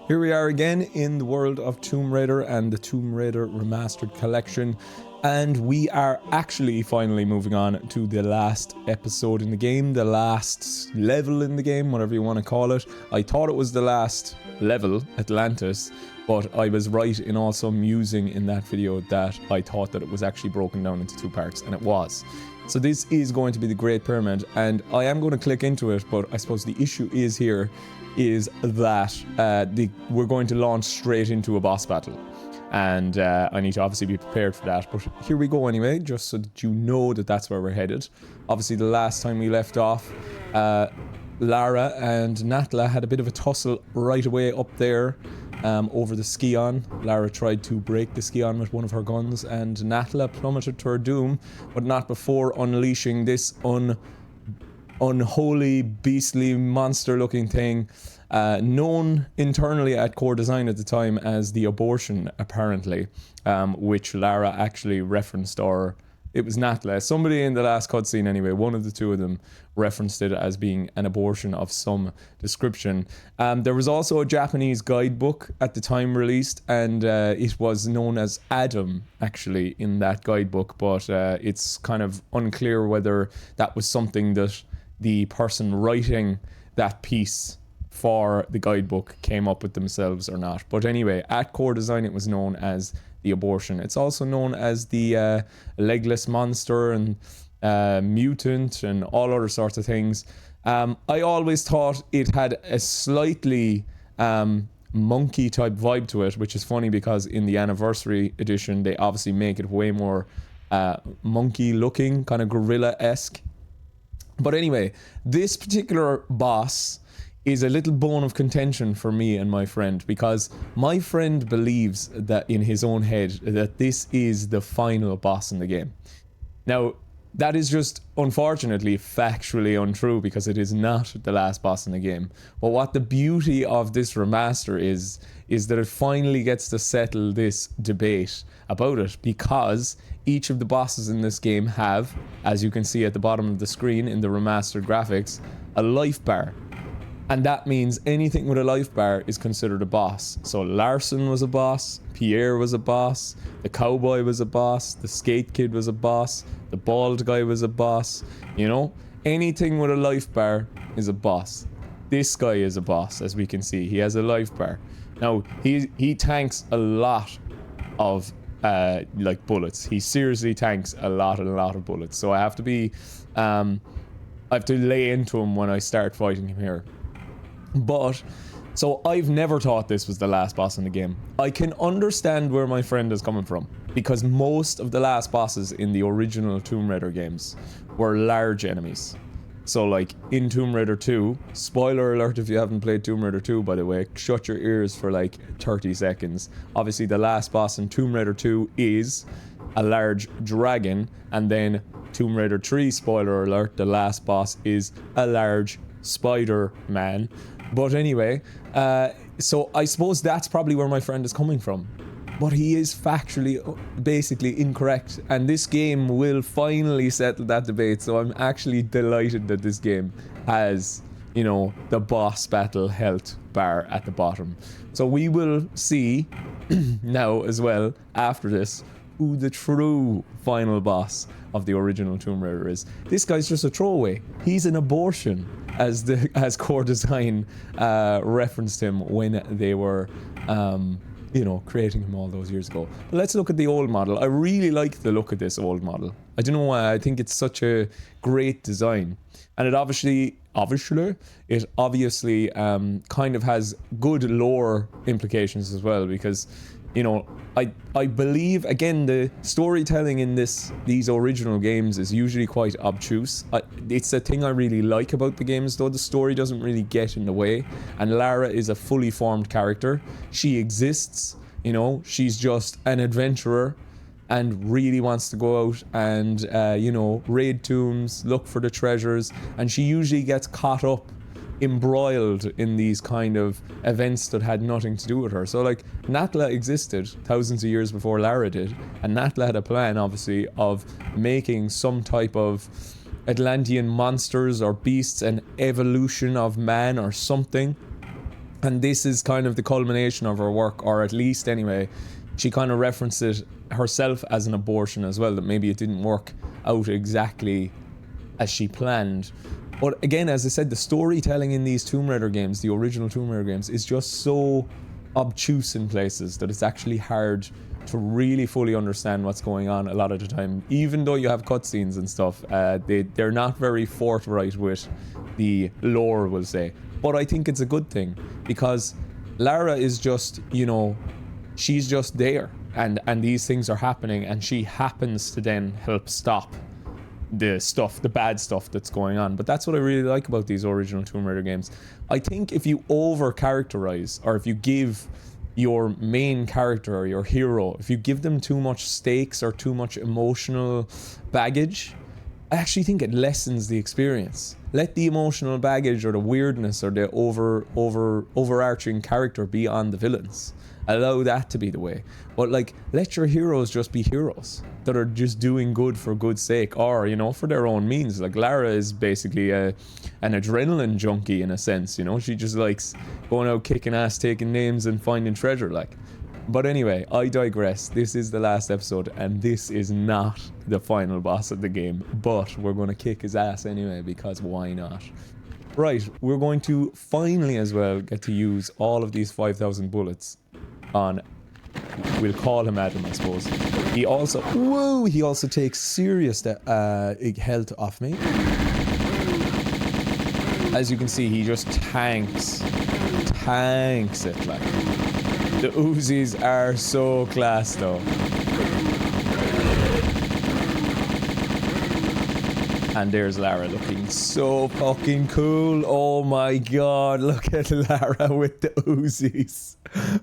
Here we are again in the world of Tomb Raider and the Tomb Raider Remastered collection, and we are actually finally moving on to the last episode in the game, the last level in the game, whatever you want to call it. I thought it was the last level, Atlantis, but I was right in also musing in that video that I thought that it was actually broken down into two parts, and it was. So this is going to be the Great Pyramid, and I am going to click into it, but I suppose the issue is here is that we're going to launch straight into a boss battle, and I need to obviously be prepared for that. But here we go anyway, just so that you know that that's where we're headed. Obviously the last time we left off, Lara and Natla had a bit of a tussle right away up there over the ski-on. Lara tried to break the ski-on with one of her guns, and Natla plummeted to her doom, but not before unleashing this unholy, beastly, monster-looking thing, known internally at Core Design at the time as the abortion, apparently, which Lara actually referenced, or it was Natla. Somebody in the last cutscene anyway, one of the two of them referenced it as being an abortion of some description. There was also a Japanese guidebook at the time released, and it was known as Adam, actually, in that guidebook, but it's kind of unclear whether that was something that the person writing that piece for the guidebook came up with themselves or not. But anyway, at Core Design it was known as the abortion. It's also known as the legless monster and mutant and all other sorts of things. I always thought it had a slightly monkey type vibe to it, which is funny because in the anniversary edition they obviously make it way more monkey looking, kind of gorilla-esque. But anyway, this particular boss is a little bone of contention for me and my friend, because my friend believes that in his own head that this is the final boss in the game. Now, that is just unfortunately factually untrue, because it is not the last boss in the game. But what the beauty of this remaster is that it finally gets to settle this debate about it, because each of the bosses in this game have, as you can see at the bottom of the screen in the remastered graphics, a life bar. And that means anything with a life bar is considered a boss. So Larson was a boss, Pierre was a boss, the cowboy was a boss, the skate kid was a boss, the bald guy was a boss. You know, anything with a life bar is a boss. This guy is a boss, as we can see. He has a life bar. Now, he tanks a lot of like bullets. He seriously tanks a lot of bullets. So I have to be I have to lay into him when I start fighting him here. But so I've never thought this was the last boss in the game. I can understand where my friend is coming from, because most of the last bosses in the original Tomb Raider games were large enemies. So like in Tomb Raider 2, spoiler alert if you haven't played Tomb Raider 2 by the way, shut your ears for like 30 seconds. Obviously the last boss in Tomb Raider 2 is a large dragon, and then Tomb Raider 3, spoiler alert, the last boss is a large Spider-Man. But anyway, so I suppose that's probably where my friend is coming from. But he is factually basically incorrect, and this game will finally settle that debate. So I'm actually delighted that this game has, you know, the boss battle health bar at the bottom. So we will see now as well after this who the true final boss of the original Tomb Raider is. This guy's just a throwaway. He's an abortion, as Core Design referenced him when they were you know, creating him all those years ago. But let's look at the old model. I really like the look of this old model. I don't know why. I think it's such a great design, and it obviously kind of has good lore implications as well, because, you know, I believe, again, the storytelling in these original games is usually quite obtuse. It's the thing I really like about the games, though. The story doesn't really get in the way, and Lara is a fully formed character. She exists, you know, she's just an adventurer and really wants to go out and, you know, raid tombs, look for the treasures, and she usually gets caught up, embroiled in these kind of events that had nothing to do with her. So like, Natla existed thousands of years before Lara did, and Natla had a plan, obviously, of making some type of Atlantean monsters or beasts, an evolution of man or something, And this is kind of the culmination of her work, or at least anyway, she kind of referenced it herself as an abortion as well, that maybe it didn't work out exactly as she planned. But again, as I said, the storytelling in these Tomb Raider games, the original Tomb Raider games, is just so obtuse in places that it's actually hard to really fully understand what's going on a lot of the time. Even though you have cutscenes and stuff, they're not very forthright with the lore, we'll say. But I think it's a good thing, because Lara is just, you know, she's just there, and these things are happening, and she happens to then help stop the bad stuff that's going on. But that's what I really like about these original Tomb Raider games. I think if you over characterize, or if you give your main character or your hero, if you give them too much stakes or too much emotional baggage, I actually think it lessens the experience. Let the emotional baggage or the weirdness or the overarching character be on the villains. Allow that to be the way. But like, let your heroes just be heroes that are just doing good for good's sake, or, you know, for their own means. Like, Lara is basically an adrenaline junkie in a sense, you know. She just likes going out kicking ass, taking names and finding treasure, like. But anyway, I digress. This is the last episode, and this is not the final boss of the game, but we're going to kick his ass anyway, because why not? Right, we're going to finally as well get to use all of these 5,000 bullets on, we'll call him Adam, I suppose. He also, whoa, he also takes serious health off me. As you can see, he just tanks it, like. The Uzis are so class though. And there's Lara looking so fucking cool. Oh my god, look at Lara with the Uzis.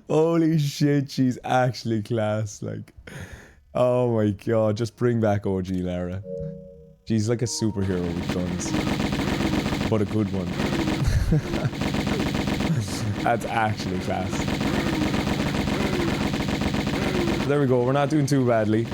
Holy shit, she's actually class, like. Oh my god, just bring back OG Lara. She's like a superhero with guns. But a good one. That's actually class. There we go, we're not doing too badly.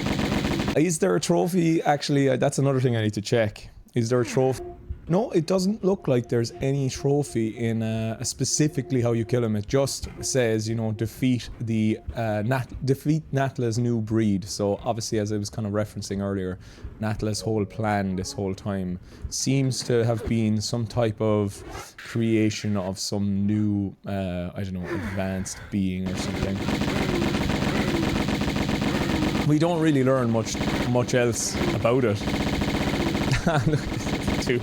Is there a trophy? Actually, that's another thing I need to check. Is there a trophy? No, it doesn't look like there's any trophy in specifically how you kill him. It just says, you know, defeat Natla's new breed. So obviously, as I was kind of referencing earlier, Natla's whole plan this whole time seems to have been some type of creation of some new, I don't know, advanced being or something. We don't really learn much else about it. Look at this too.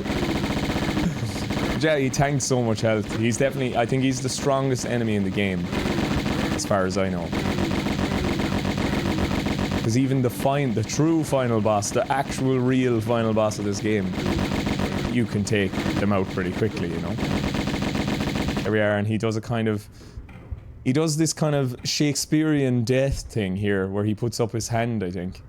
Yeah, he tanked so much health. He's definitely, I think he's the strongest enemy in the game, as far as I know. Because even the true final boss, the actual real final boss of this game, you can take them out pretty quickly, you know. There we are, and he does a kind of, he does this kind of Shakespearean death thing here, where he puts up his hand, I think.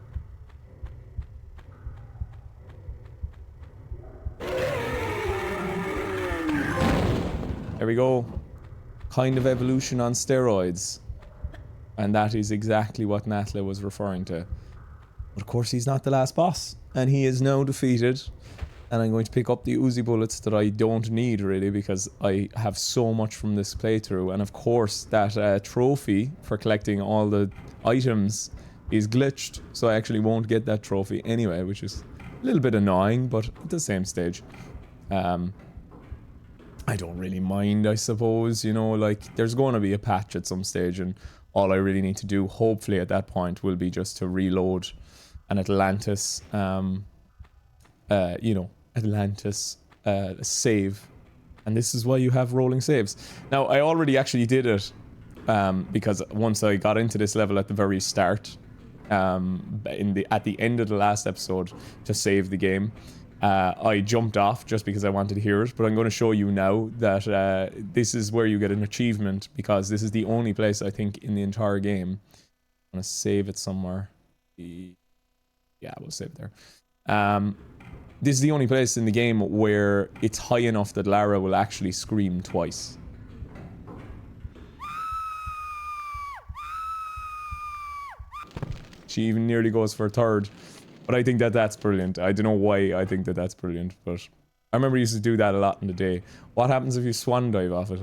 There we go. Kind of evolution on steroids. And that is exactly what Natla was referring to. But of course he's not the last boss. And he is now defeated. And I'm going to pick up the Uzi bullets that I don't need really, because I have so much from this playthrough. And of course that trophy for collecting all the items is glitched. So I actually won't get that trophy anyway, which is a little bit annoying, but at the same stage. I don't really mind, I suppose, you know, like, there's going to be a patch at some stage, and all I really need to do, hopefully at that point, will be just to reload an Atlantis, you know, Atlantis save. And this is why you have rolling saves. Now, I already actually did it, because once I got into this level at the very start, at the end of the last episode, to save the game, I jumped off just because I wanted to hear it, but I'm going to show you now that this is where you get an achievement, because this is the only place, I think, in the entire game. I'm going to save it somewhere. Yeah, we'll save it there. This is the only place in the game where it's high enough that Lara will actually scream twice. She even nearly goes for a third. But I think that that's brilliant. I don't know why I think that that's brilliant, but I remember I used to do that a lot in the day. What happens if you swan dive off it?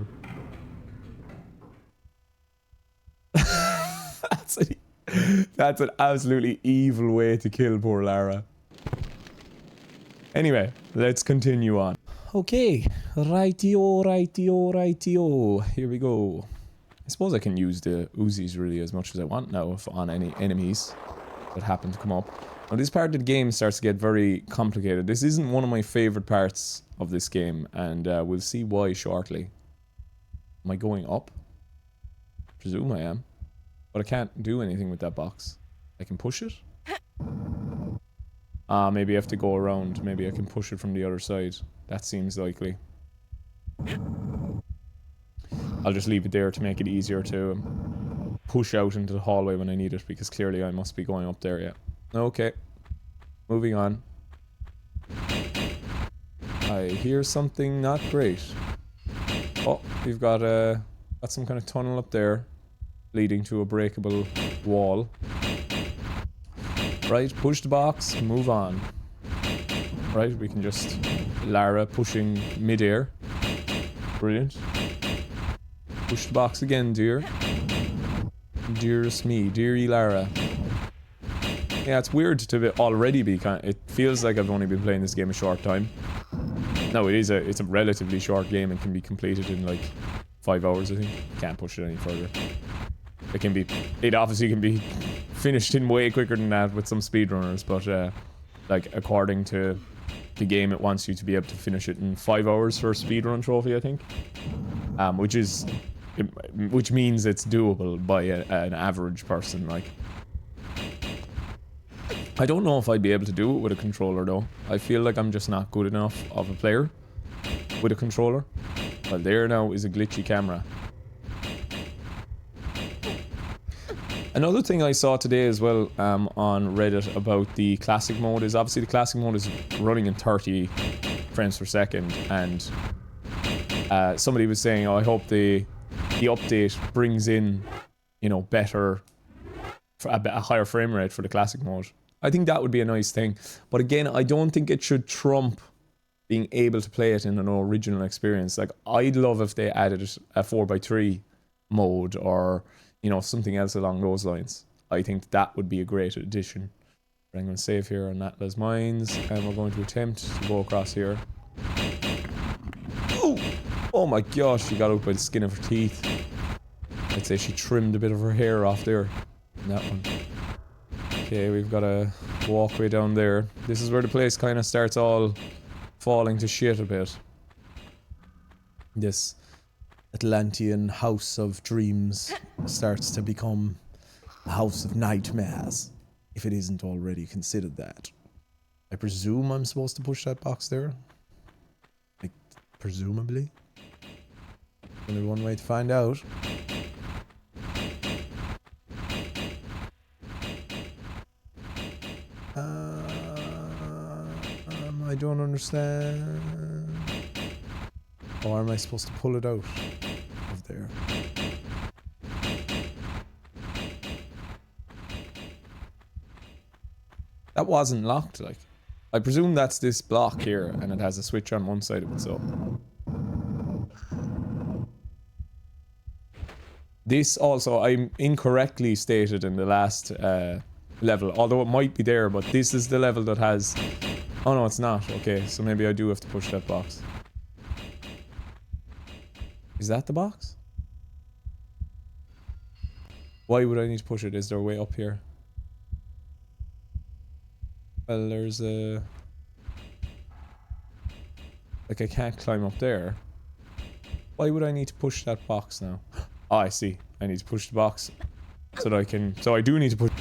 That's an absolutely evil way to kill poor Lara. Anyway, let's continue on. Okay, rightio. Here we go. I suppose I can use the Uzis really as much as I want now if on any enemies that happen to come up. Now this part of the game starts to get very complicated. This isn't one of my favorite parts of this game, and we'll see why shortly. Am I going up? Presume I am. But I can't do anything with that box. I can push it? Maybe I have to go around. Maybe I can push it from the other side. That seems likely. I'll just leave it there to make it easier to push out into the hallway when I need it, because clearly I must be going up there, yeah. Okay. Moving on. I hear something not great. Oh, we've got some kind of tunnel up there leading to a breakable wall. Right, push the box, move on. Right, we can just... Lara pushing mid-air. Brilliant. Push the box again, dear. Dearest me, dearie Lara. Yeah, it's weird to already be kind of... It feels like I've only been playing this game a short time. No, it's a relatively short game and can be completed in like 5 hours, I think. Can't push it any further. It obviously can be finished in way quicker than that with some speedrunners, but like according to the game, it wants you to be able to finish it in 5 hours for a speedrun trophy, I think. Which means it's doable by an average person, like. I don't know if I'd be able to do it with a controller though. I feel like I'm just not good enough of a player with a controller. Well, there now is a glitchy camera. Another thing I saw today as well on Reddit about the classic mode is obviously the classic mode is running in 30 frames per second, and somebody was saying, oh, I hope the update brings in, you know, a higher frame rate for the classic mode. I think that would be a nice thing, but again, I don't think it should trump being able to play it in an original experience. Like, I'd love if they added a 4x3 mode or, you know, something else along those lines. I think that would be a great addition. But I'm going to save here on Natla's Mines, and we're going to attempt to go across here. Oh! Oh my gosh, she got out by the skin of her teeth. I'd say she trimmed a bit of her hair off there. In that one. Okay, we've got a walkway down there. This is where the place kind of starts all falling to shit a bit. This Atlantean house of dreams starts to become a house of nightmares, if it isn't already considered that. I presume I'm supposed to push that box there? Like, presumably? Only one way to find out. I don't understand. Or am I supposed to pull it out of there? That wasn't locked, like. I presume that's this block here, and it has a switch on one side of it, so. This also, I'm incorrectly stated in the last level, although it might be there, but this is the level that has... Oh no, it's not. Okay, so maybe I do have to push that box. Is that the box? Why would I need to push it? Is there a way up here? Well, there's a... Like, I can't climb up there. Why would I need to push that box now? Oh, I see. I need to push the box so that I can... So I do need to push...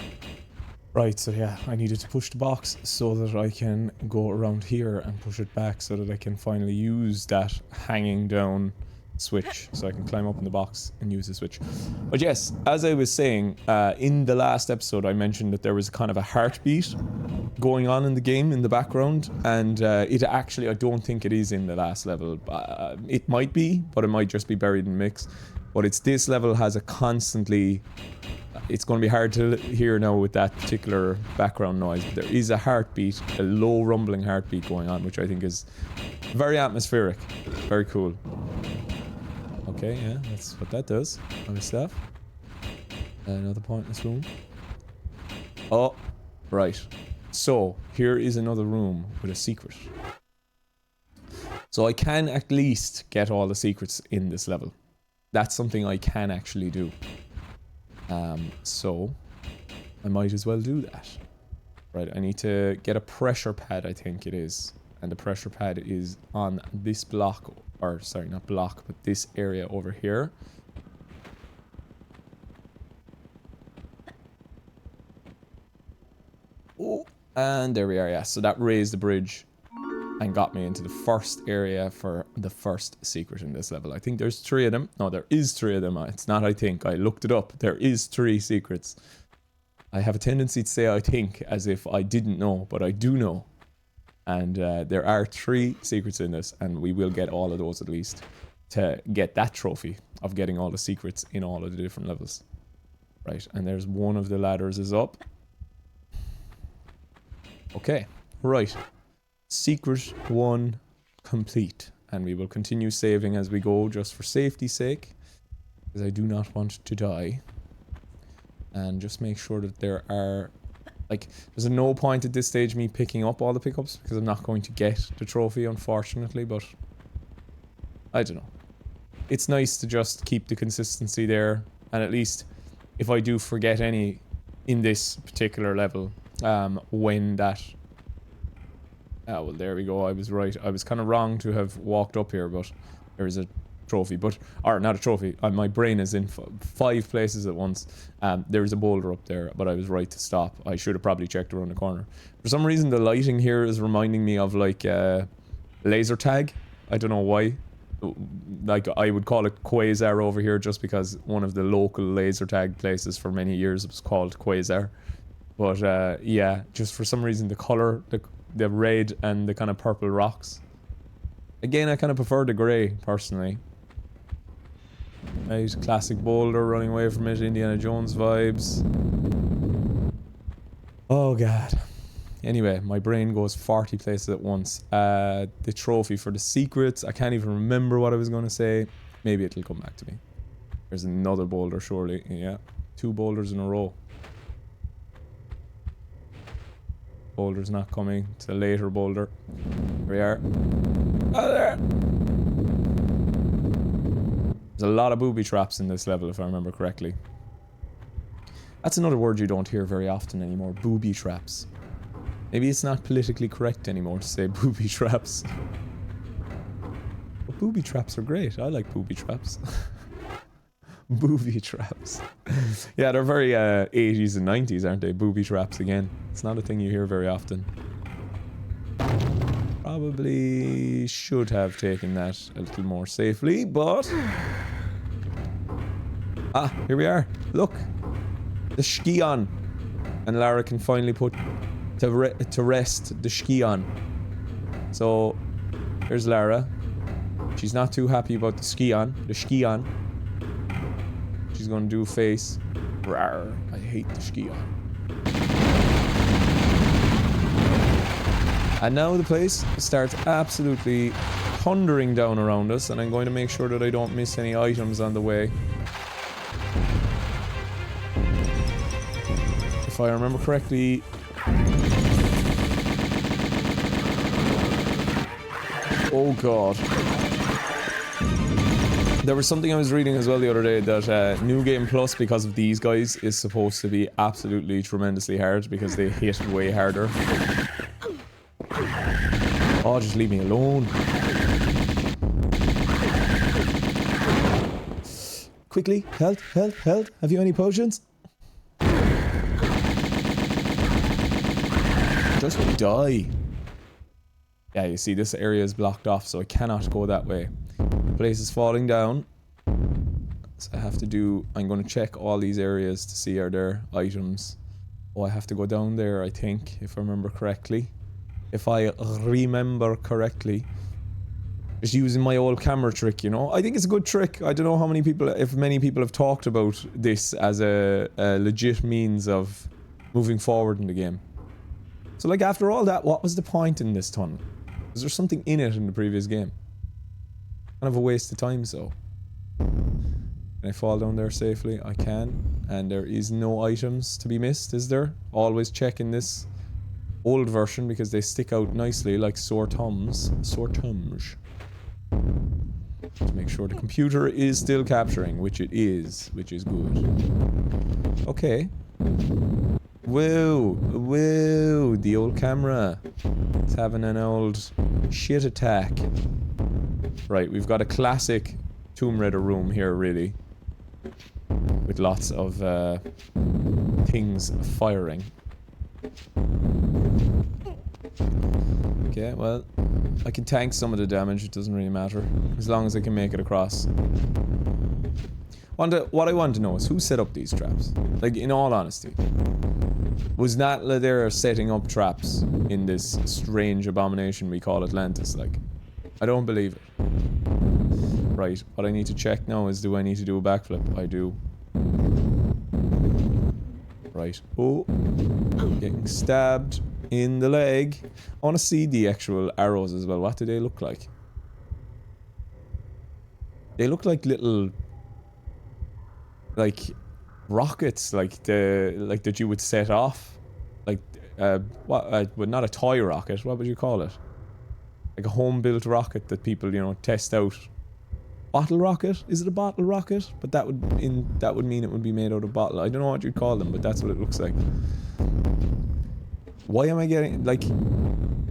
Right, so yeah, I needed to push the box so that I can go around here and push it back so that I can finally use that hanging down switch, so I can climb up in the box and use the switch. But yes, as I was saying, in the last episode I mentioned that there was kind of a heartbeat going on in the game in the background, and it actually, I don't think it is in the last level. It might be, but it might just be buried in the mix. But it's this level has a constantly... It's going to be hard to hear now with that particular background noise, but there is a heartbeat, a low rumbling heartbeat going on, which I think is very atmospheric. Very cool. Okay, yeah, that's what that does. Other stuff. Another pointless room. Oh, right. So, here is another room with a secret. So I can at least get all the secrets in this level. That's something I can actually do. So, I might as well do that. Right, I need to get a pressure pad, I think it is. And the pressure pad is on this block, or sorry, not block, but this area over here. Oh, and there we are, yeah. So that raised the bridge and got me into the first area for the first secret in this level. I think there's 3 of them. No, there is 3 of them. It's not I think. I looked it up. There is 3 secrets. I have a tendency to say I think as if I didn't know, but I do know. And there are 3 secrets in this, and we will get all of those at least to get that trophy of getting all the secrets in all of the different levels. Right, and there's one of the ladders is up. Okay, right. Secret 1 complete. And we will continue saving as we go just for safety's sake. Because I do not want to die. And just make sure that there are... Like, there's no point at this stage me picking up all the pickups. Because I'm not going to get the trophy, unfortunately. But, I don't know. It's nice to just keep the consistency there. And at least, if I do forget any in this particular level, when that... Ah, well, there we go. I was right. I was kind of wrong to have walked up here, but there's a trophy. But, or not a trophy. My brain is in 5 places at once. There's a boulder up there, but I was right to stop. I should have probably checked around the corner. For some reason, the lighting here is reminding me of, like, laser tag. I don't know why. Like, I would call it Quasar over here just because one of the local laser tag places for many years was called Quasar. But, yeah, just for some reason, the color... The red and the kind of purple rocks. Again, I kind of prefer the grey, personally. Right, classic boulder running away from it, Indiana Jones vibes. Oh god. Anyway, my brain goes 40 places at once. The trophy for the secrets, I can't even remember what I was going to say. Maybe it'll come back to me. There's another boulder, surely. Yeah, 2 boulders in a row. Boulder's not coming. It's a later boulder. Here we are. Oh, there! There's a lot of booby traps in this level, if I remember correctly. That's another word you don't hear very often anymore. Booby traps. Maybe it's not politically correct anymore to say booby traps. But booby traps are great. I like booby traps. Booby traps. Yeah, they're very 80s and 90s, aren't they? Booby traps again. It's not a thing you hear very often. Probably should have taken that a little more safely, but... Ah, here we are. Look. The Skion. And Lara can finally put to rest the Skion. So, here's Lara. She's not too happy about the Skion. She's gonna do a face. Rawr, I hate the Skion. And now the place starts absolutely thundering down around us, and I'm going to make sure that I don't miss any items on the way. If I remember correctly... Oh god. There was something I was reading as well the other day that New Game Plus, because of these guys, is supposed to be absolutely tremendously hard because they hit way harder. Oh, just leave me alone. Quickly, health. Have you any potions? Just die. Yeah, you see, this area is blocked off, so I cannot go that way. The place is falling down. So I have to do... I'm going to check all these areas to see are there items. Oh, I have to go down there, I think, if I remember correctly. If I remember correctly. Just using my old camera trick, you know? I think it's a good trick. I don't know how many people... If many people have talked about this as a legit means of moving forward in the game. So, like, after all that, what was the point in this tunnel? Was there something in it in the previous game? Kind of a waste of time, so. Can I fall down there safely? I can. And there is no items to be missed, is there? Always check in this old version because they stick out nicely like sore thumbs. Sore thumbs. To make sure the computer is still capturing, which it is, which is good. Okay. Whoa, whoa, the old camera. It's having an old shit attack. Right, we've got a classic Tomb Raider room here, really. With lots of things firing. Okay, well, I can tank some of the damage, it doesn't really matter. As long as I can make it across. What I want to know is who set up these traps? Like, in all honesty. Was Natla there setting up traps in this strange abomination we call Atlantis? Like, I don't believe it. Right, what I need to check now is, do I need to do a backflip? I do. Right. Oh. Getting stabbed in the leg. I want to see the actual arrows as well. What do they look like? They look like little... like... rockets, like that you would set off. Like, well, not a toy rocket. What would you call it? Like a home-built rocket that people, you know, test out. Bottle rocket? Is it a bottle rocket? But that would mean it would be made out of bottle. I don't know what you'd call them, but that's what it looks like. Why am I getting, like,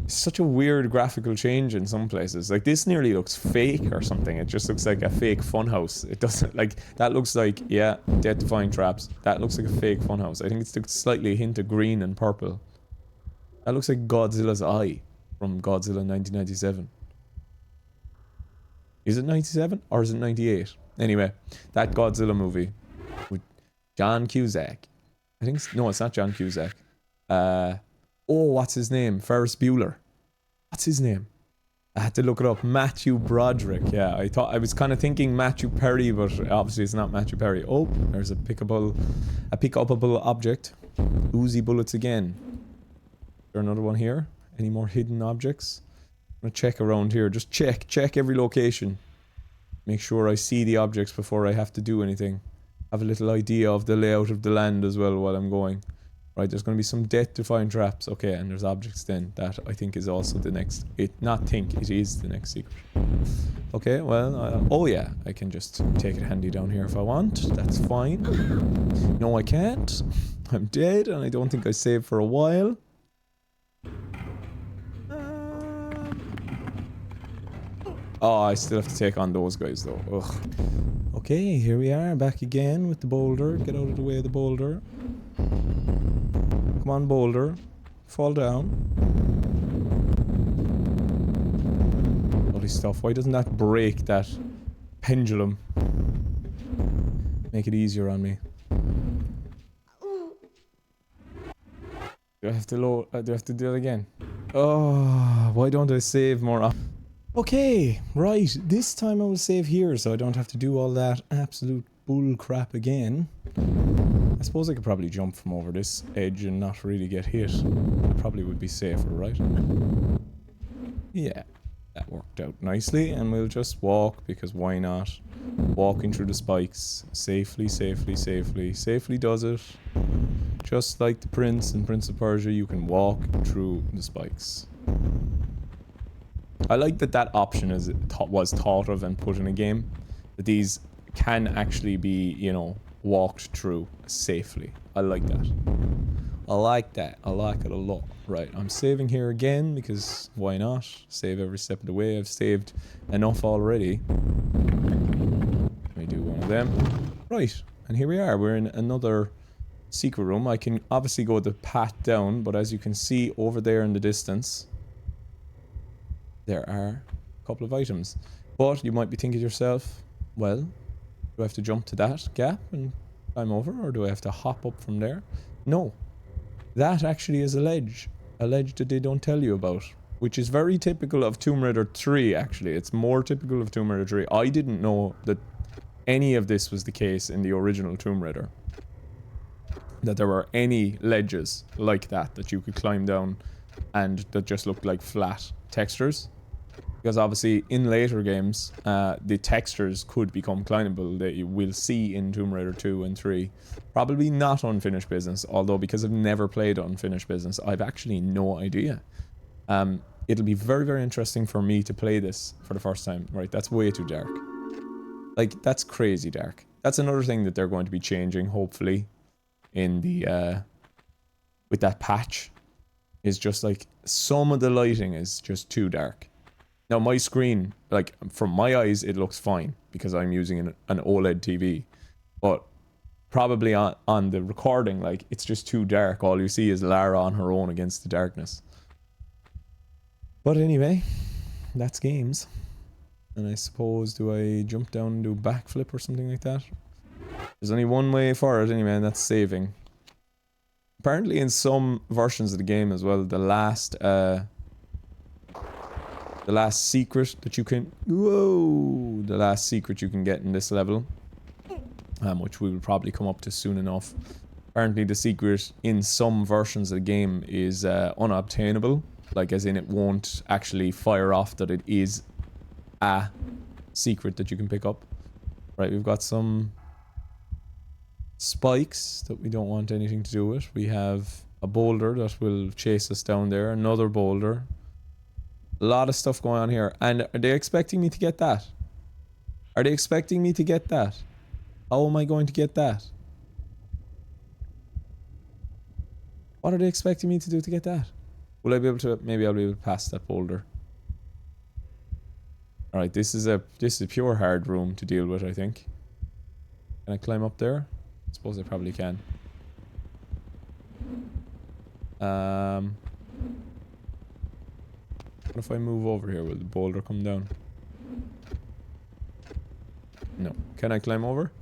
such a weird graphical change in some places? Like, this nearly looks fake or something. It just looks like a fake funhouse. It doesn't, like, that looks like, yeah, death-defying traps. That looks like a fake funhouse. I think it's slightly a hint of green and purple. That looks like Godzilla's eye from Godzilla 1997. Is it 97 or is it 98? Anyway, that Godzilla movie with John Cusack. I think no, it's not John Cusack. Oh, what's his name? Ferris Bueller. What's his name? I had to look it up. Matthew Broderick. Yeah, I was kind of thinking Matthew Perry, but obviously it's not Matthew Perry. Oh, there's a pickupable object. Uzi bullets again. Is there another one here? Any more hidden objects? I'm gonna check around here. Just check every location. Make sure I see the objects before I have to do anything. Have a little idea of the layout of the land as well while I'm going. Right, there's gonna be some death-defying traps. Okay, and there's objects then. That, I think, is also the next... it is the next secret. Okay, well, oh yeah, I can just take it handy down here if I want. That's fine. No, I can't. I'm dead, and I don't think I saved for a while. Oh, I still have to take on those guys though. Ugh. Okay, here we are, back again with the boulder. Get out of the way of the boulder. Come on, boulder. Fall down. Lovely stuff. Why doesn't that break that pendulum? Make it easier on me. Do I have to do I have to do it again? Oh, why don't I save more often? Okay, right, this time I will save here so I don't have to do all that absolute bull crap again. I suppose I could probably jump from over this edge and not really get hit. That probably would be safer, right? Yeah, that worked out nicely, and we'll just walk, because why not? Walking through the spikes, safely, safely, safely. Safely does it. Just like the Prince in Prince of Persia, you can walk through the spikes. I like that that option was thought of and put in a game. That these can actually be, you know, walked through safely. I like that. I like that. I like it a lot. Right, I'm saving here again because why not? Save every step of the way. I've saved enough already. Let me do one of them. Right, and here we are. We're in another secret room. I can obviously go the path down, but as you can see over there in the distance, there are a couple of items. But you might be thinking to yourself, well, do I have to jump to that gap and climb over, or do I have to hop up from there? No. That actually is a ledge. A ledge that they don't tell you about. Which is very typical of Tomb Raider 3, actually. It's more typical of Tomb Raider 3. I didn't know that any of this was the case in the original Tomb Raider. That there were any ledges like that you could climb down and that just looked like flat textures. Because obviously in later games, the textures could become climbable that you will see in Tomb Raider 2 and 3. Probably not Unfinished Business, although because I've never played Unfinished Business, I've actually no idea. It'll be very, very interesting for me to play this for the first time. Right, that's way too dark. Like, that's crazy dark. That's another thing that they're going to be changing, hopefully, in the, with that patch. Is just like, some of the lighting is just too dark. Now, my screen, like, from my eyes, it looks fine, because I'm using an OLED TV. But, probably on the recording, like, it's just too dark. All you see is Lara on her own against the darkness. But anyway, that's games. And I suppose, do I jump down and do a backflip or something like that? There's only one way for it anyway, and that's saving. Apparently in some versions of the game as well, the last secret that you can... Whoa! The last secret you can get in this level, which we will probably come up to soon enough. Apparently the secret in some versions of the game is unobtainable. Like, as in it won't actually fire off that it is a secret that you can pick up. Right, we've got some spikes that we don't want anything to do with. We have a boulder that will chase us down there. Another boulder. A lot of stuff going on here. And are they expecting me to get that? Are they expecting me to get that? How am I going to get that? What are they expecting me to do to get that? Will I be able to... Maybe I'll be able to pass that boulder. Alright, this is a pure hard room to deal with, I think. Can I climb up there? I suppose I probably can. What if I move over here? Will the boulder come down? No. Can I climb over?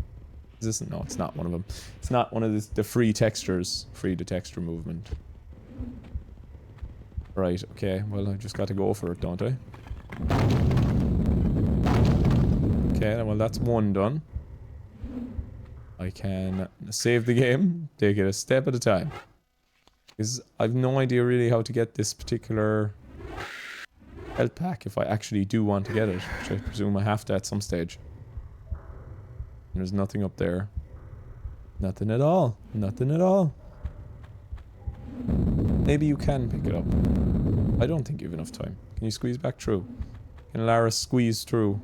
Is this... No, it's not one of them. It's not one of the free textures. Free to texture movement. Right, okay. Well, I just got to go for it, don't I? Okay, well, that's one done. I can save the game, take it a step at a time. Because I've no idea really how to get this particular health pack if I actually do want to get it, which I presume I have to at some stage. And there's nothing up there. Nothing at all. Nothing at all. Maybe you can pick it up. I don't think you have enough time. Can you squeeze back through? Can Lara squeeze through?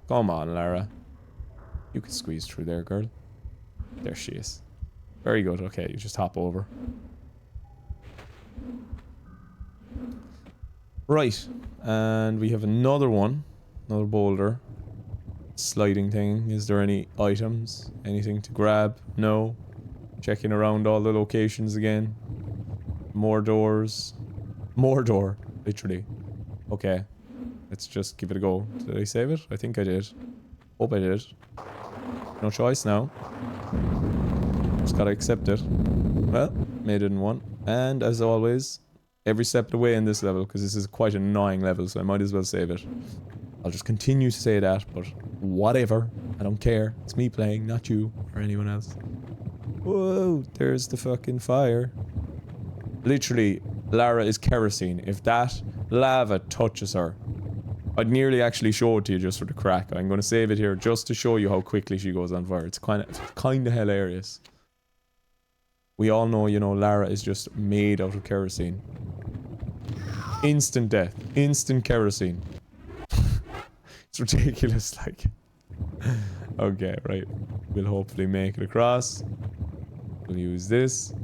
Come on, Lara. You can squeeze through there, girl. There she is. Very good. Okay, you just hop over. Right. And we have another one. Another boulder. Sliding thing. Is there any items? Anything to grab? No. Checking around all the locations again. More doors. More door. Literally. Okay. Let's just give it a go. Did I save it? I think I did. Hope I did. No choice now. Just gotta accept it. Well, made it in one. And as always, every step of the way in this level, because this is quite an annoying level, so I might as well save it. I'll just continue to say that, but whatever. I don't care. It's me playing, not you or anyone else. Whoa, there's the fucking fire. Literally, Lara is kerosene. If that lava touches her, I'd nearly actually show it to you just for the crack. I'm going to save it here just to show you how quickly she goes on fire. It's kind of hilarious. We all know, you know, Lara is just made out of kerosene. Instant death. Instant kerosene. It's ridiculous, like. Okay, right. We'll hopefully make it across. We'll use this.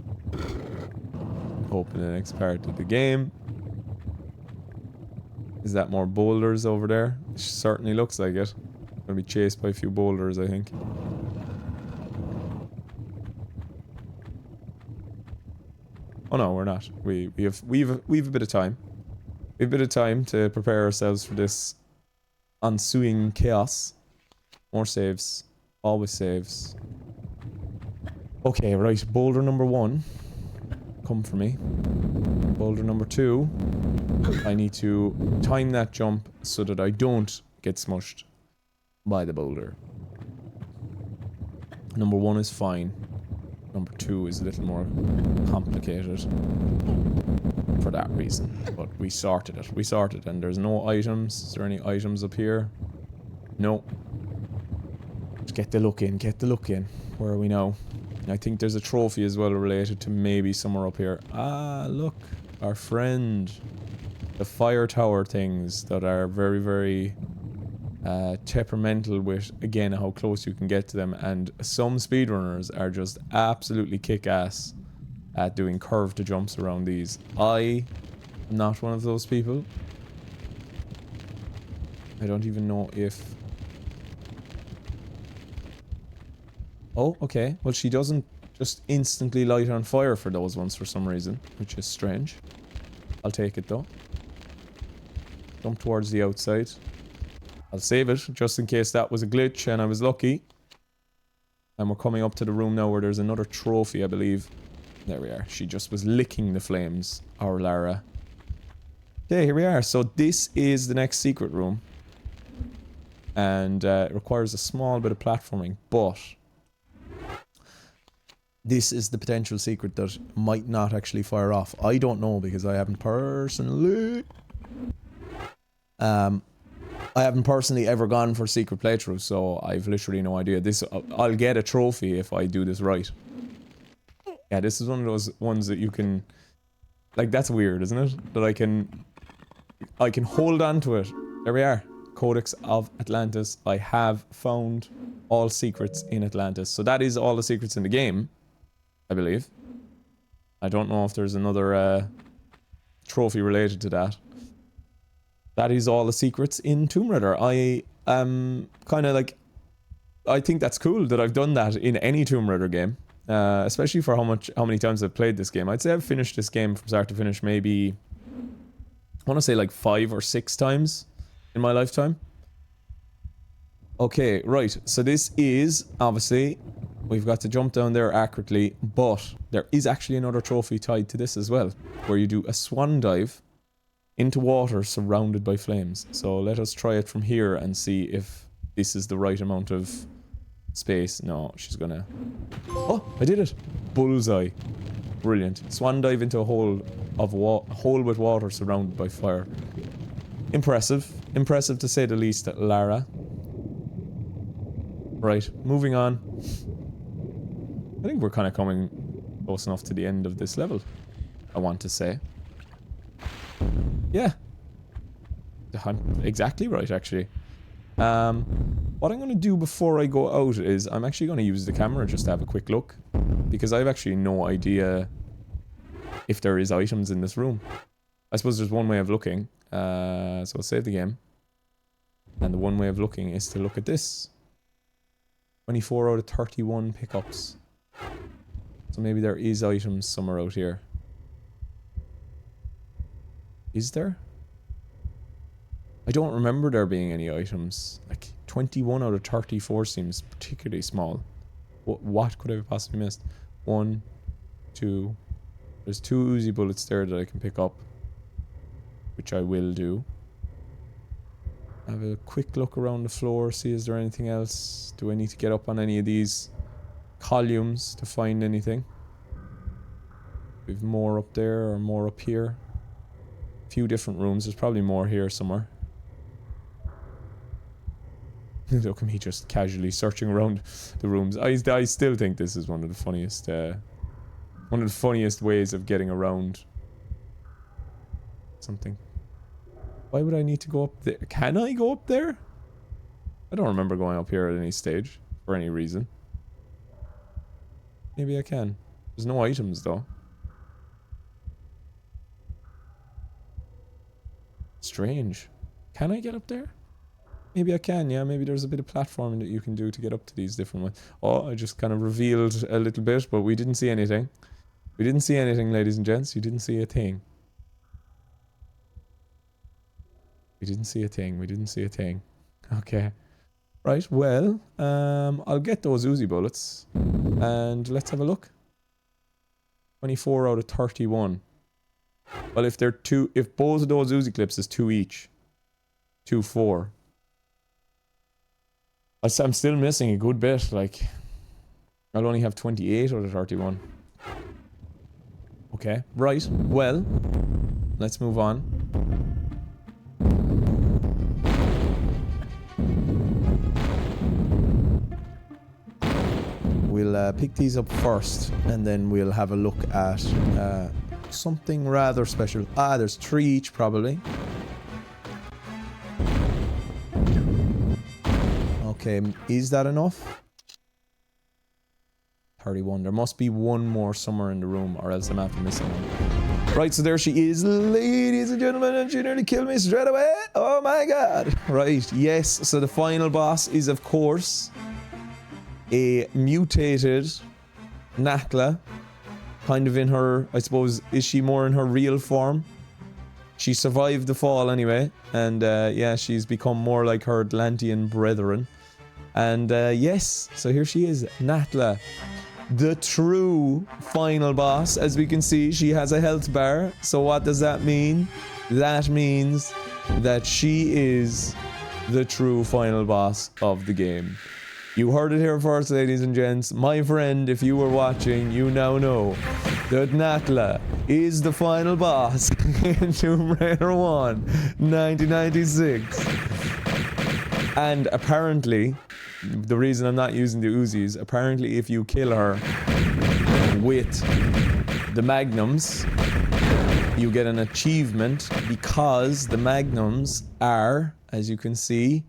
Open the next part of the game. Is that more boulders over there? It certainly looks like it. Gonna be chased by a few boulders, I think. Oh no, we're not. We've a bit of time. We have a bit of time to prepare ourselves for this ensuing chaos. More saves. Always saves. Okay, right. Boulder number 1. Come for me. Boulder number 2. I need to time that jump so that I don't get smushed by the boulder. Number 1 is fine. Number 2 is a little more complicated. for that reason. But we sorted it. We sorted it. And there's no items. Is there any items up here? No. Just get the look in. Get the look in. Where are we now? I think there's a trophy as well related to maybe somewhere up here. Ah, look. Our friend. The fire tower things that are very, very temperamental with, again, how close you can get to them. And some speedrunners are just absolutely kick-ass at doing curved jumps around these. I am not one of those people. I don't even know if... Oh, okay. Well, she doesn't just instantly light on fire for those ones for some reason, which is strange. I'll take it though. Jump towards the outside. I'll save it just in case that was a glitch and I was lucky. And we're coming up to the room now where there's another trophy, I believe. There we are. She just was licking the flames, our Lara. Okay, here we are. So this is the next secret room. And it requires a small bit of platforming, but this is the potential secret that might not actually fire off. I don't know because I haven't personally... I haven't personally ever gone for secret playthroughs, so I've literally no idea. This, I'll get a trophy if I do this right. Yeah, this is one of those ones that you can... Like, that's weird, isn't it? That I can hold on to it. There we are. Codex of Atlantis. I have found all secrets in Atlantis. So that is all the secrets in the game, I believe. I don't know if there's another trophy related to that. That is all the secrets in Tomb Raider. I am kind of like... I think that's cool that I've done that in any Tomb Raider game. Especially for how many times I've played this game. I'd say I've finished this game from start to finish maybe... I want to say like 5 or 6 times in my lifetime. Okay, right. So this is, obviously, we've got to jump down there accurately, but there is actually another trophy tied to this as well, where you do a swan dive into water surrounded by flames. So let us try it from here and see if this is the right amount of space. No, she's gonna... Oh, I did it! Bullseye. Brilliant. Swan dive into a hole with water surrounded by fire. Impressive. Impressive to say the least, Lara. Right, moving on. I think we're kind of coming close enough to the end of this level, I want to say. Yeah. I'm exactly right, actually. What I'm going to do before I go out is I'm actually going to use the camera just to have a quick look. Because I have actually no idea if there is items in this room. I suppose there's one way of looking. So I'll save the game. And the one way of looking is to look at this. 24 out of 31 pickups. So maybe there is items somewhere out here. Is there? I don't remember there being any items. Like, 21 out of 34 seems particularly small. What could I have possibly missed? 1, 2... There's 2 Uzi bullets there that I can pick up. Which I will do. Have a quick look around the floor, see is there anything else? Do I need to get up on any of these columns to find anything? We've more up there or more up here. A few different rooms, there's probably more here somewhere. Look at me just casually searching around the rooms. I still think this is one of the funniest ways of getting around something. Why would I need to go up there? Can I go up there? I don't remember going up here at any stage for any reason. Maybe I can. There's no items though. Strange. Can I get up there? Maybe I can, yeah. Maybe there's a bit of platforming that you can do to get up to these different ones. Oh, I just kind of revealed a little bit, but we didn't see anything. We didn't see anything, ladies and gents. You didn't see a thing. We didn't see a thing. We didn't see a thing. Okay. Right, well, I'll get those Uzi bullets. And let's have a look. 24 out of 31. Well, if they're if both of those Uzi clips is 2 each. 2, 4. I'm still missing a good bit, like... I'll only have 28 out of 31. Okay, right. Well, let's move on. We'll pick these up first, and then we'll have a look at something rather special. Ah, there's 3 each, probably. Okay, is that enough? 31. There must be one more somewhere in the room, or else I'm after missing one. Right, so there she is, ladies and gentlemen, and she nearly killed me straight away. Oh my god. Right, yes, so the final boss is, of course, a mutated Natla. Kind of in her, I suppose, is she more in her real form? She survived the fall anyway, and yeah, she's become more like her Atlantean brethren. And yes, so here she is, Natla. The true final boss. As we can see, she has a health bar. So what does that mean? That means that she is the true final boss of the game. You heard it here first, ladies and gents. My friend, if you were watching, you now know that Natla is the final boss in Tomb Raider 1, 1996. And apparently, the reason I'm not using the Uzis, apparently if you kill her with the Magnums, you get an achievement, because the Magnums are, as you can see,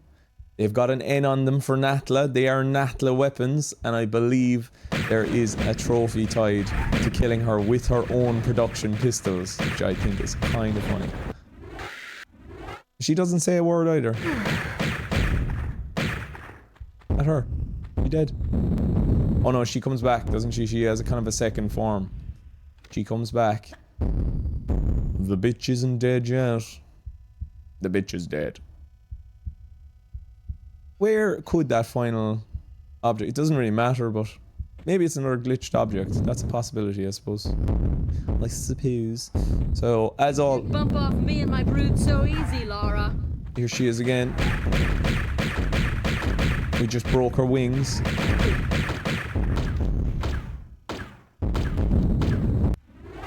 they've got an N on them for Natla. They are Natla weapons, and I believe there is a trophy tied to killing her with her own production pistols, which I think is kind of funny. She doesn't say a word either. At her. She dead. Oh no, she comes back, doesn't she? She has a kind of a second form. She comes back. The bitch isn't dead yet. The bitch is dead. Where could that final object... It doesn't really matter, but... Maybe it's another glitched object. That's a possibility, I suppose. I suppose. So, as all... Bump off me and my brood so easy, Lara. Here she is again. We just broke her wings.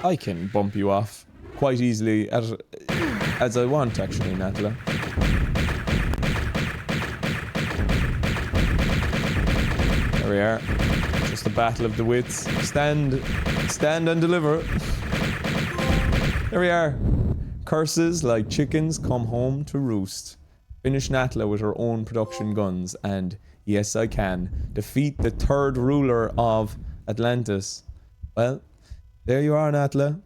I can bump you off quite easily as I want, actually, Natla. There we are. Just a battle of the wits. Stand and deliver. There we are. Curses like chickens come home to roost. Finish Natla with her own production guns, and yes, I can defeat the 3rd ruler of Atlantis. Well, there you are, Natla.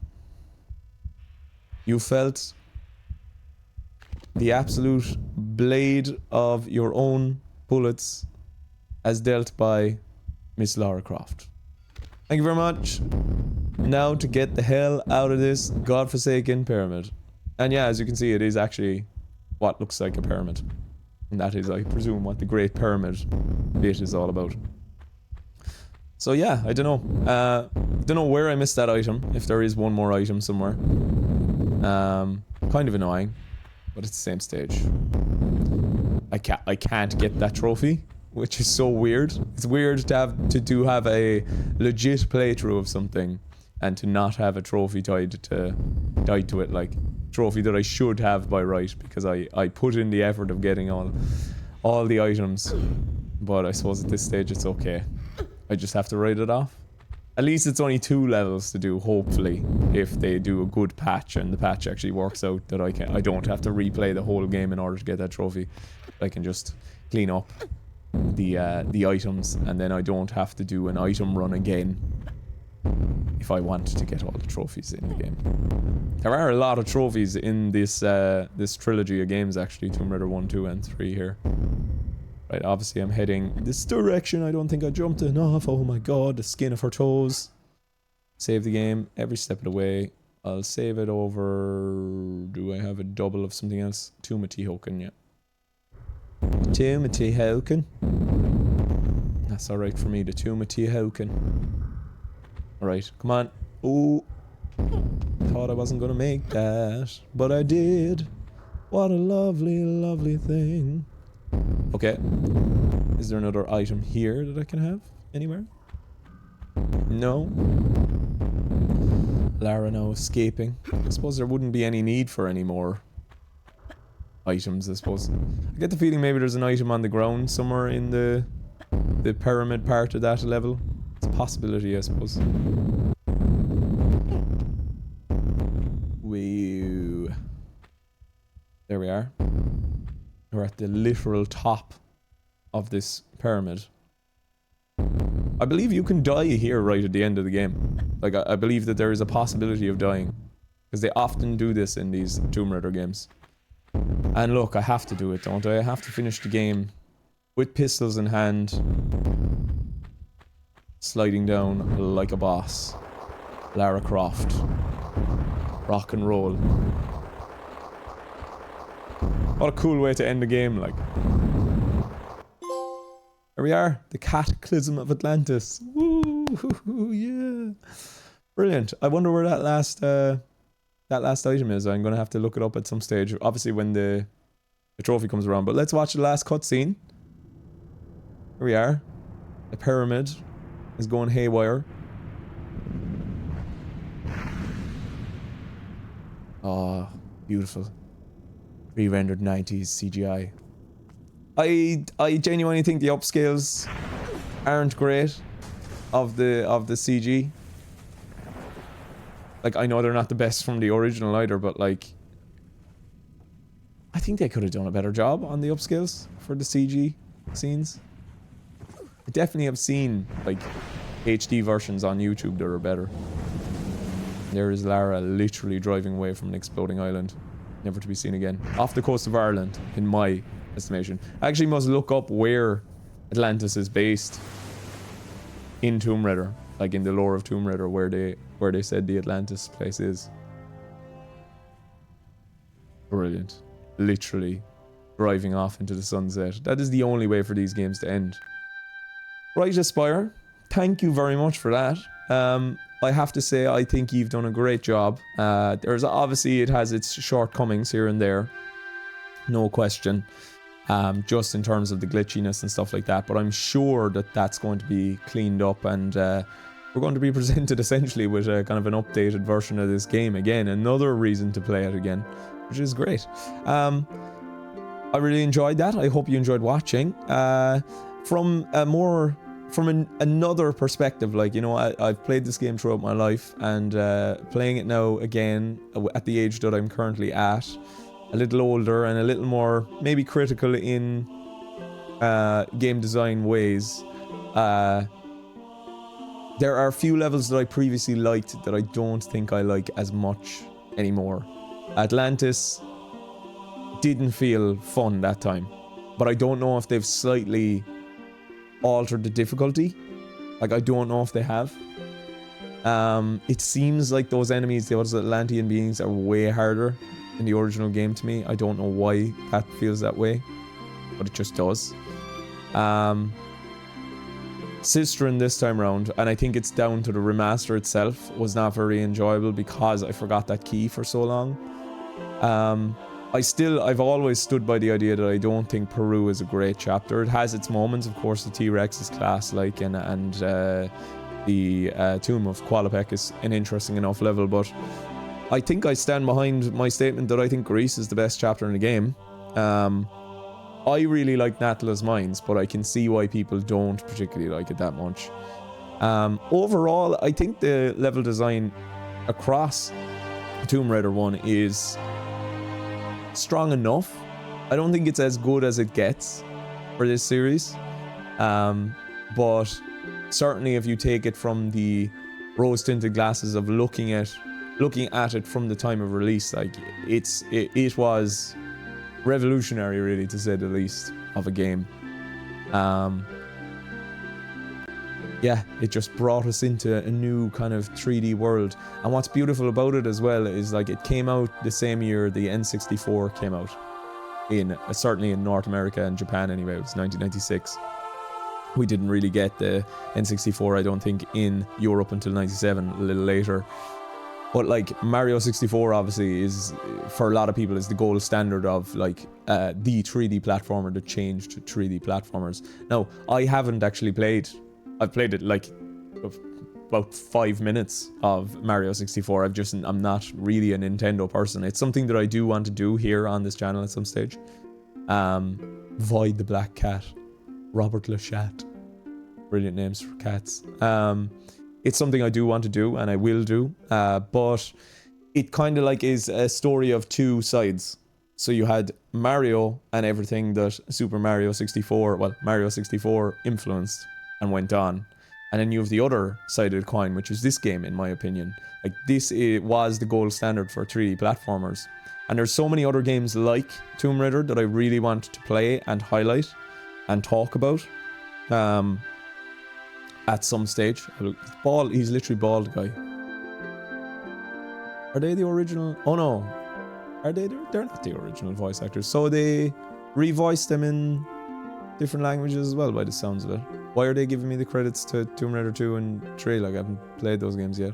You felt the absolute blade of your own bullets as dealt by Miss Lara Croft. Thank you very much. Now to get the hell out of this godforsaken pyramid. And yeah, as you can see, it is actually what looks like a pyramid. And that is, I presume, what the Great Pyramid bit is all about. So yeah, I don't know. Don't know where I missed that item, if there is one more item somewhere. Kind of annoying, but it's the same stage. I can't get that trophy, which is so weird. It's weird to have a legit playthrough of something and to not have a trophy tied to it, like trophy that I should have by right, because I put in the effort of getting all the items. But I suppose at this stage it's okay. I just have to write it off. At least it's only 2 levels to do, hopefully, if they do a good patch and the patch actually works out, that I don't have to replay the whole game in order to get that trophy. I can just clean up the items, and then I don't have to do an item run again if I want to get all the trophies in the game. There are a lot of trophies in this this trilogy of games, actually. Tomb Raider 1, 2 and 3 here. Right, obviously I'm heading this direction. I don't think I jumped enough. Oh my god, the skin of her toes. Save the game every step of the way. I'll save it over... Do I have a double of something else? Timothy Hoken, yeah. Timothy Hoken. That's alright for me, the Timothy Hoken. Alright, come on. Ooh. Thought I wasn't gonna make that, but I did. What a lovely, lovely thing. Okay. Is there another item here that I can have? Anywhere? No. Lara now escaping. I suppose there wouldn't be any need for any more items, I suppose. I get the feeling maybe there's an item on the ground somewhere in the pyramid part of that level. It's a possibility, I suppose. Woo. There we are. We're at the literal top of this pyramid. I believe you can die here right at the end of the game. Like, I believe that there is a possibility of dying. Because they often do this in these Tomb Raider games. And look, I have to do it, don't I? I have to finish the game with pistols in hand. Sliding down like a boss. Lara Croft. Rock and roll. What a cool way to end the game, like. Here we are, the Cataclysm of Atlantis. Woo, yeah. Brilliant. I wonder where that last item is. I'm gonna have to look it up at some stage. Obviously when the trophy comes around. But let's watch the last cutscene. Here we are. The pyramid is going haywire. Oh, beautiful. Re-rendered 90s CGI. I genuinely think the upscales aren't great of the CG. Like, I know they're not the best from the original either, but like, I think they could have done a better job on the upscales for the CG scenes. I definitely have seen like HD versions on YouTube that are better. There is Lara literally driving away from an exploding island, never to be seen again, off the coast of Ireland, in my estimation. I actually must look up where Atlantis is based in Tomb Raider, like in the lore of Tomb Raider, where they said the Atlantis place is. Brilliant. Literally driving off into the sunset. That is the only way for these games to end. Right, Aspire, thank you very much for that. I have to say, I think you've done a great job. There's obviously, it has its shortcomings here and there, no question. Just in terms of the glitchiness and stuff like that, but I'm sure that that's going to be cleaned up, and we're going to be presented essentially with a kind of an updated version of this game again. Another reason to play it again, which is great. I really enjoyed that. I hope you enjoyed watching. From another perspective, like, you know, I've played this game throughout my life, and playing it now again at the age that I'm currently at, a little older and a little more maybe critical in game design ways. There are a few levels that I previously liked that I don't think I like as much anymore. Atlantis didn't feel fun that time, but I don't know if they've slightly altered the difficulty. Like, I don't know if they have. It seems like those enemies, those Atlantean beings, are way harder in the original game to me. I don't know why that feels that way, but it just does. Sistren this time around, and I think it's down to the remaster itself, was not very enjoyable because I forgot that key for so long. I've always stood by the idea that I don't think Peru is a great chapter. It has its moments, of course. The T-Rex is class-like, and the Tomb of Qualopec is an interesting enough level, but I think I stand behind my statement that I think Greece is the best chapter in the game. I really like Natla's Mines, but I can see why people don't particularly like it that much. Overall, I think the level design across Tomb Raider 1 is strong enough. I don't think it's as good as it gets for this series, but certainly if you take it from the rose-tinted glasses of looking at it from the time of release, like it was revolutionary, really, to say the least, of a game. Yeah, it just brought us into a new kind of 3D world. And what's beautiful about it as well is, like, it came out the same year the N64 came out, certainly in North America and Japan anyway. It was 1996. We didn't really get the N64, I don't think, in Europe until 97, a little later. But like, Mario 64 obviously is, for a lot of people, is the gold standard of like the 3D platformer that changed 3D platformers. Now, I haven't actually played. I've played it like about 5 minutes of Mario 64. I'm not really a Nintendo person. It's something that I do want to do here on this channel at some stage. Void the Black Cat, Robert Le Chat, brilliant names for cats. It's something I do want to do, and I will do, but it kind of like is a story of two sides. So you had Mario and everything that Mario 64 influenced and went on. And then you have the other side of the coin, which is this game, in my opinion. Like, this was the gold standard for 3D platformers. And there's so many other games like Tomb Raider that I really want to play and highlight and talk about at some stage. He's literally bald, guy. Are they the original? Oh no. Are they? They're not the original voice actors. So they revoiced them in different languages as well, by the sounds of it. Why are they giving me the credits to Tomb Raider 2 and 3? Like, I haven't played those games yet.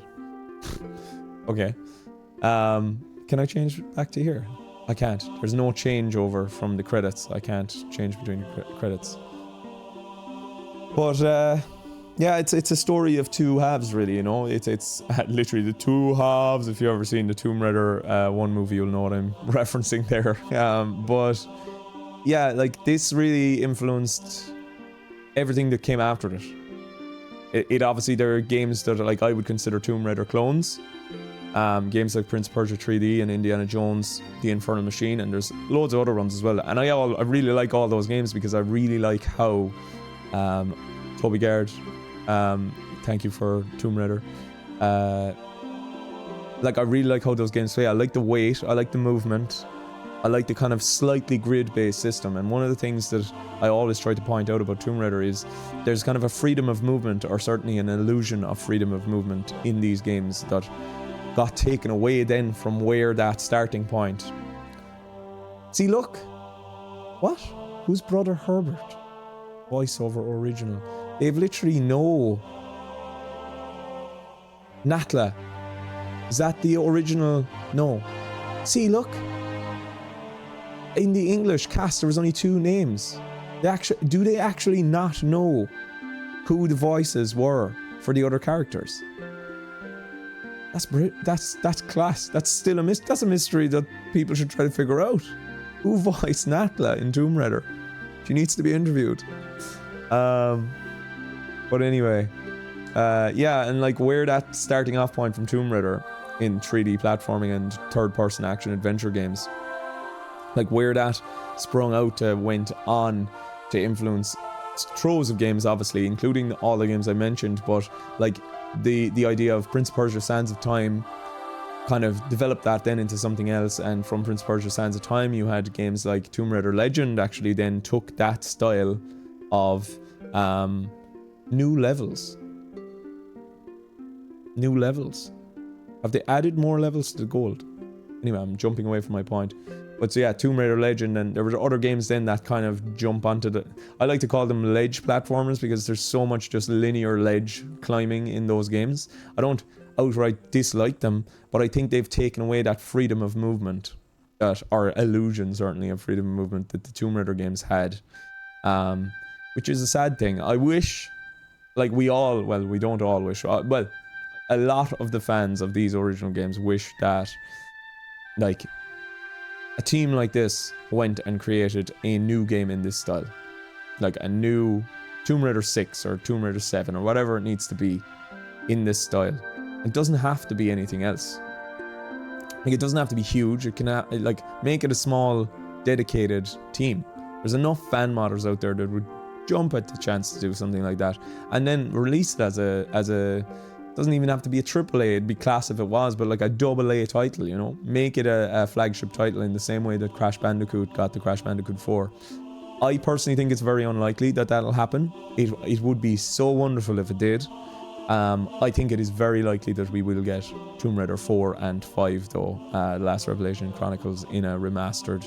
Okay. Can I change back to here? I can't. There's no changeover from the credits. I can't change between the credits. But, yeah, it's a story of two halves, really, you know? It's literally the two halves. If you've ever seen the Tomb Raider 1 movie, you'll know what I'm referencing there. But, yeah, like, this really influenced everything that came after it. It obviously, there are games that are, like, I would consider Tomb Raider clones. Games like Prince of Persia 3D and Indiana Jones, The Infernal Machine, and there's loads of other ones as well. And I really like all those games because I really like how Toby Gard, thank you for Tomb Raider. Like, I really like how those games play. I like the weight, I like the movement, I like the kind of slightly grid-based system. And one of the things that I always try to point out about Tomb Raider is there's kind of a freedom of movement, or certainly an illusion of freedom of movement in these games that got taken away then from where that starting point. See, look. What? Who's Brother Herbert? Voiceover original. They've literally no... Natla. Is that the original? No. See, look. In the English cast, there was only 2 names. Do they actually not know who the voices were for the other characters? That's class. That's still that's a mystery that people should try to figure out. Who voiced Natla in Tomb Raider? She needs to be interviewed. But anyway, yeah, and like where that starting off point from Tomb Raider in 3D platforming and third-person action adventure games, like where that sprung out went on to influence troves of games, obviously, including all the games I mentioned, but like the idea of Prince of Persia Sands of Time kind of developed that then into something else. And from Prince of Persia Sands of Time, you had games like Tomb Raider Legend actually then took that style of new levels. Have they added more levels to the gold? Anyway, I'm jumping away from my point. But so yeah, Tomb Raider Legend, and there were other games then that kind of jump onto the... I like to call them ledge platformers because there's so much just linear ledge climbing in those games. I don't outright dislike them, but I think they've taken away that freedom of movement, or illusion certainly of freedom of movement that the Tomb Raider games had, which is a sad thing. I wish, like we don't all wish, well, a lot of the fans of these original games wish that, like, a team like this went and created a new game in this style. Like a new Tomb Raider 6 or Tomb Raider 7 or whatever it needs to be in this style. It doesn't have to be anything else. Like, it doesn't have to be huge. It can like make it a small, dedicated team. There's enough fan modders out there that would jump at the chance to do something like that, and then release it as a doesn't even have to be a AAA. It'd be class if it was, but like a AA title, you know? Make it a flagship title in the same way that Crash Bandicoot got the Crash Bandicoot 4. I personally think it's very unlikely that that'll happen. It would be so wonderful if it did. I think it is very likely that we will get Tomb Raider 4 and 5 though, Last Revelation Chronicles in a remastered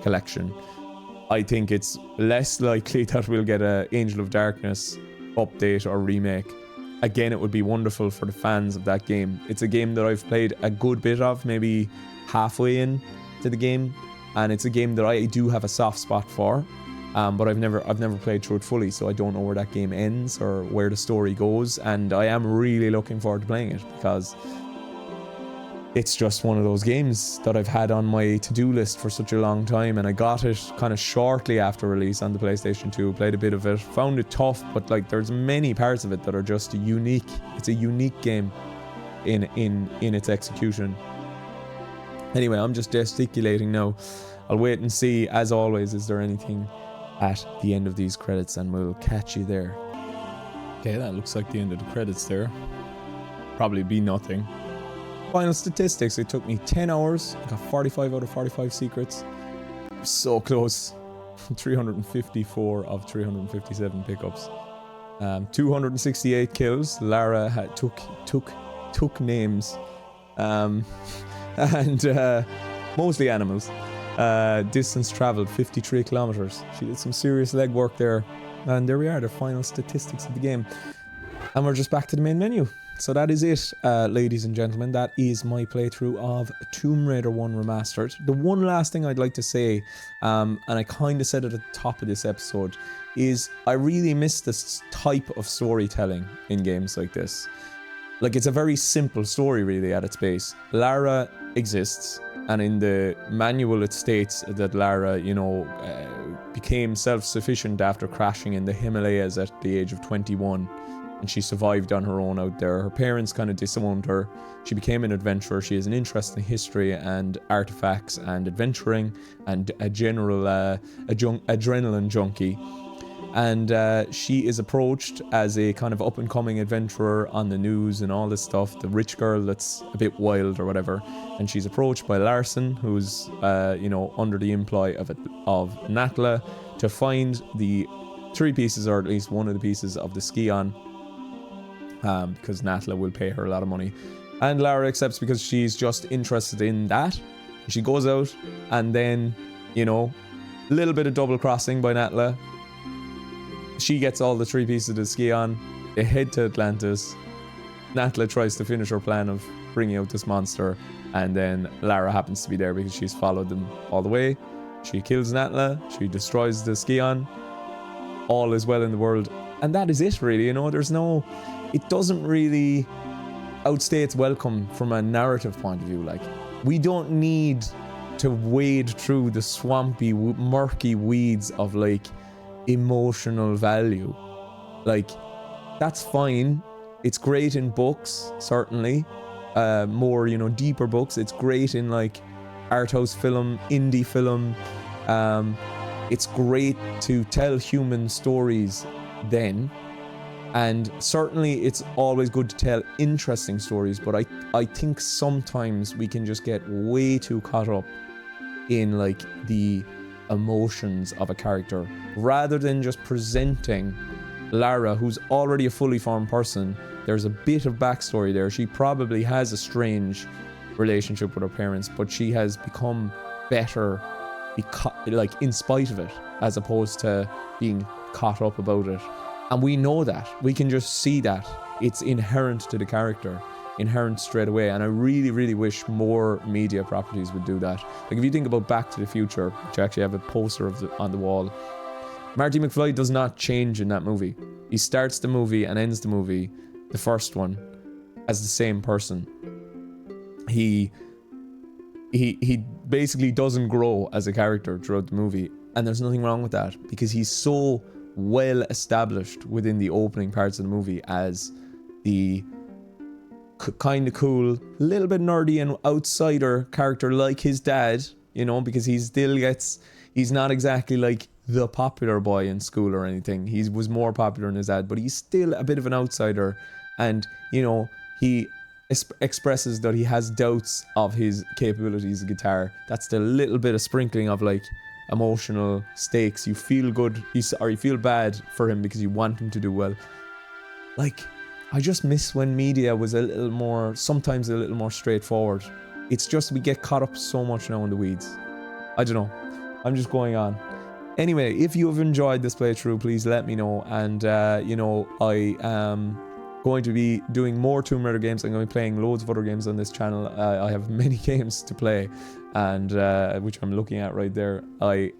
collection. I think it's less likely that we'll get a Angel of Darkness update or remake. Again, it would be wonderful for the fans of that game. It's a game that I've played a good bit of, maybe halfway in to the game, and it's a game that I do have a soft spot for. but I've never played through it fully, so I don't know where that game ends or where the story goes, and I am really looking forward to playing it because it's just one of those games that I've had on my to-do list for such a long time, and I got it kind of shortly after release on the PlayStation 2, played a bit of it, found it tough, but like there's many parts of it that are just unique. It's a unique game in its execution. Anyway, I'm just gesticulating now. I'll wait and see, as always, is there anything at the end of these credits, and we'll catch you there. Okay, that looks like the end of the credits there. Probably be nothing. Final statistics, it took me 10 hours. I got 45 out of 45 secrets. So close. 354 of 357 pickups. 268 kills. Lara took names. And mostly animals. Distance traveled 53 kilometers. She did some serious legwork there. And there we are, the final statistics of the game. And we're just back to the main menu. So that is it, ladies and gentlemen. That is my playthrough of Tomb Raider 1 Remastered. The one last thing I'd like to say, and I kind of said at the top of this episode, is I really miss this type of storytelling in games like this. Like, it's a very simple story, really, at its base. Lara exists, and in the manual it states that Lara, became self-sufficient after crashing in the Himalayas at the age of 21. And she survived on her own out there. Her parents kind of disowned her. She became an adventurer. She has an interest in history and artifacts and adventuring and a general adrenaline junkie. And she is approached as a kind of up-and-coming adventurer on the news and all this stuff. The rich girl that's a bit wild or whatever. And she's approached by Larson, who's under the employ of Natla, to find the 3 pieces, or at least one of the pieces of the Skion. Because Natla will pay her a lot of money. And Lara accepts because she's just interested in that. She goes out, and then, a little bit of double crossing by Natla. She gets all the 3 pieces of the Skion. They head to Atlantis. Natla tries to finish her plan of bringing out this monster, and then Lara happens to be there because she's followed them all the way. She kills Natla. She destroys the Skion. All is well in the world. And that is it, really. It doesn't really outstay its welcome from a narrative point of view. Like, we don't need to wade through the swampy, murky weeds of, like, emotional value. Like, that's fine. It's great in books, certainly. More, deeper books. It's great in, like, art house film, indie film. It's great to tell human stories then. And certainly it's always good to tell interesting stories, but I think sometimes we can just get way too caught up in, like, the emotions of a character, rather than just presenting Lara, who's already a fully formed person. There's a bit of backstory there. She probably has a strange relationship with her parents, but she has become better in spite of it, as opposed to being caught up about it. And we know that. We can just see that. It's inherent to the character. Inherent straight away. And I really, really wish more media properties would do that. Like, if you think about Back to the Future, which I actually have a poster of on the wall, Marty McFly does not change in that movie. He starts the movie and ends the movie, the first one, as the same person. He basically doesn't grow as a character throughout the movie. And there's nothing wrong with that, because he's so well established within the opening parts of the movie as the kind of cool, little bit nerdy and outsider character, like his dad, because he's not exactly like the popular boy in school or anything. He was more popular than his dad, but he's still a bit of an outsider, and he expresses that he has doubts of his capabilities of guitar. That's the little bit of sprinkling of, like, emotional stakes. You feel good, or you feel bad for him because you want him to do well. Like, I just miss when media was sometimes a little more straightforward. It's just we get caught up so much now in the weeds. I don't know. I'm just going on. Anyway, if you have enjoyed this playthrough, please let me know. And going to be doing more Tomb Raider games. I'm going to be playing loads of other games on this channel. I have many games to play, and which I'm looking at right there. I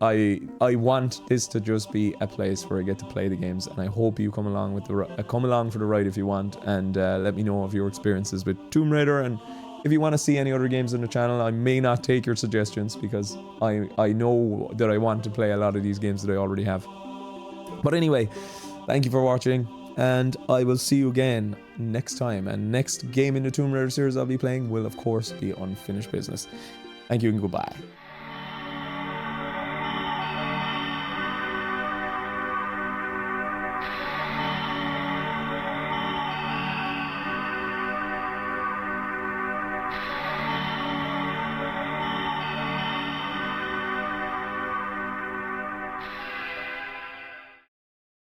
want this to just be a place where I get to play the games, and I hope you come along with come along for the ride if you want, and let me know of your experiences with Tomb Raider. And if you want to see any other games on the channel, I may not take your suggestions because I know that I want to play a lot of these games that I already have. But anyway, thank you for watching, and I will see you again next time. And next game in the Tomb Raider series I'll be playing will of course be Unfinished Business. Thank you and goodbye.